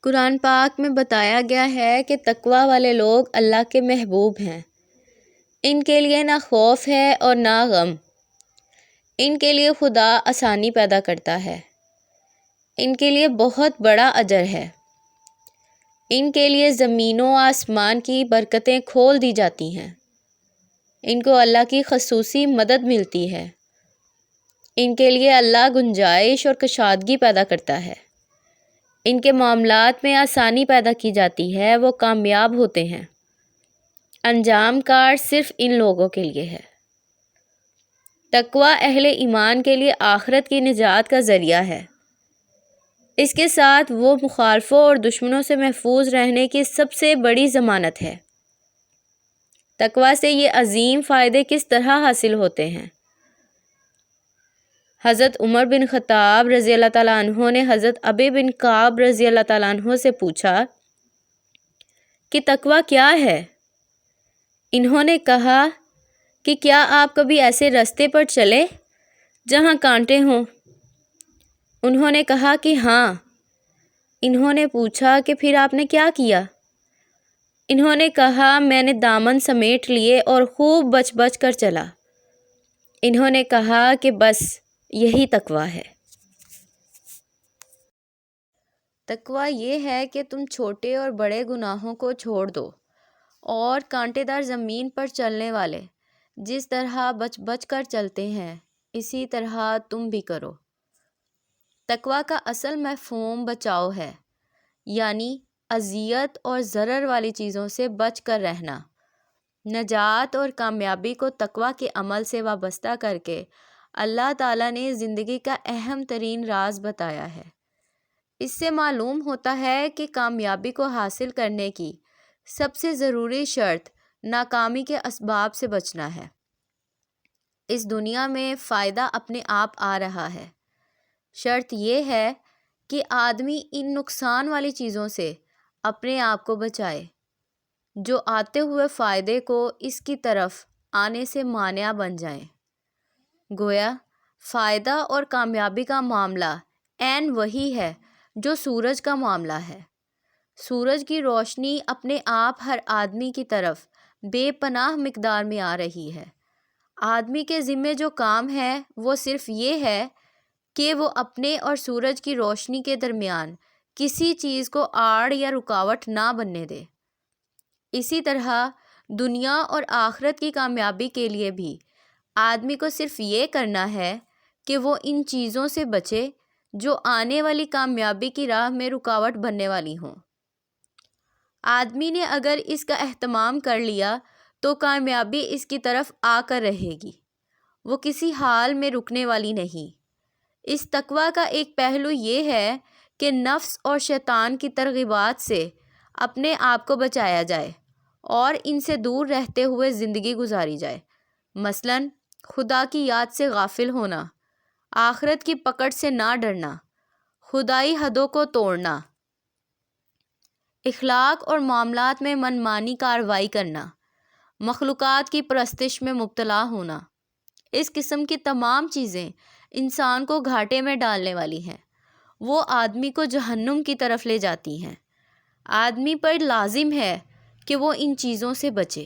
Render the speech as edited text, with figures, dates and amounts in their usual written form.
قرآن پاک میں بتایا گیا ہے کہ تقوی والے لوگ اللہ کے محبوب ہیں۔ ان کے لیے نہ خوف ہے اور نہ غم۔ ان کے لیے خدا آسانی پیدا کرتا ہے۔ ان کے لیے بہت بڑا اجر ہے۔ ان کے لیے زمین و آسمان کی برکتیں کھول دی جاتی ہیں۔ ان کو اللہ کی خصوصی مدد ملتی ہے۔ ان کے لیے اللہ گنجائش اور کشادگی پیدا کرتا ہے۔ ان کے معاملات میں آسانی پیدا کی جاتی ہے، وہ کامیاب ہوتے ہیں۔ انجام کار صرف ان لوگوں کے لیے ہے۔ تقوی اہل ایمان کے لیے آخرت کی نجات کا ذریعہ ہے۔ اس کے ساتھ وہ مخالفوں اور دشمنوں سے محفوظ رہنے کی سب سے بڑی ضمانت ہے۔ تقوی سے یہ عظیم فائدے کس طرح حاصل ہوتے ہیں؟ حضرت عمر بن خطاب رضی اللہ تعالیٰ عنہ نے حضرت ابی بن کعب رضی اللہ تعالیٰ عنہ سے پوچھا کہ تقوی کیا ہے؟ انہوں نے کہا کہ کیا آپ کبھی ایسے راستے پر چلے جہاں کانٹے ہوں؟ انہوں نے کہا کہ ہاں۔ انہوں نے پوچھا کہ پھر آپ نے کیا کیا؟ انہوں نے کہا میں نے دامن سمیٹ لیے اور خوب بچ بچ کر چلا۔ انہوں نے کہا کہ بس یہی تقوی ہے۔ تقوی یہ ہے کہ تم چھوٹے اور بڑے گناہوں کو چھوڑ دو اور کانٹے دار زمین پر چلنے والے جس طرح بچ بچ کر چلتے ہیں اسی طرح تم بھی کرو۔ تقوی کا اصل مفہوم بچاؤ ہے، یعنی اذیت اور ضرر والی چیزوں سے بچ کر رہنا۔ نجات اور کامیابی کو تقوی کے عمل سے وابستہ کر کے اللہ تعالیٰ نے زندگی کا اہم ترین راز بتایا ہے۔ اس سے معلوم ہوتا ہے کہ کامیابی کو حاصل کرنے کی سب سے ضروری شرط ناکامی کے اسباب سے بچنا ہے۔ اس دنیا میں فائدہ اپنے آپ آ رہا ہے۔ شرط یہ ہے کہ آدمی ان نقصان والی چیزوں سے اپنے آپ کو بچائے جو آتے ہوئے فائدے کو اس کی طرف آنے سے مانع بن جائیں۔ گویا فائدہ اور کامیابی کا معاملہ عین وہی ہے جو سورج کا معاملہ ہے۔ سورج کی روشنی اپنے آپ ہر آدمی کی طرف بے پناہ مقدار میں آ رہی ہے۔ آدمی کے ذمے جو کام ہے وہ صرف یہ ہے کہ وہ اپنے اور سورج کی روشنی کے درمیان کسی چیز کو آڑ یا رکاوٹ نہ بننے دے۔ اسی طرح دنیا اور آخرت کی کامیابی کے لیے بھی آدمی کو صرف یہ کرنا ہے کہ وہ ان چیزوں سے بچے جو آنے والی کامیابی کی راہ میں رکاوٹ بننے والی ہوں۔ آدمی نے اگر اس کا اہتمام کر لیا تو کامیابی اس کی طرف آ کر رہے گی، وہ کسی حال میں رکنے والی نہیں۔ اس تقوی کا ایک پہلو یہ ہے کہ نفس اور شیطان کی ترغیبات سے اپنے آپ کو بچایا جائے اور ان سے دور رہتے ہوئے زندگی گزاری جائے۔ مثلاً خدا کی یاد سے غافل ہونا، آخرت کی پکڑ سے نہ ڈرنا، خدائی حدوں کو توڑنا، اخلاق اور معاملات میں منمانی کارروائی کرنا، مخلوقات کی پرستش میں مبتلا ہونا۔ اس قسم کی تمام چیزیں انسان کو گھاٹے میں ڈالنے والی ہیں، وہ آدمی کو جہنم کی طرف لے جاتی ہیں۔ آدمی پر لازم ہے کہ وہ ان چیزوں سے بچے۔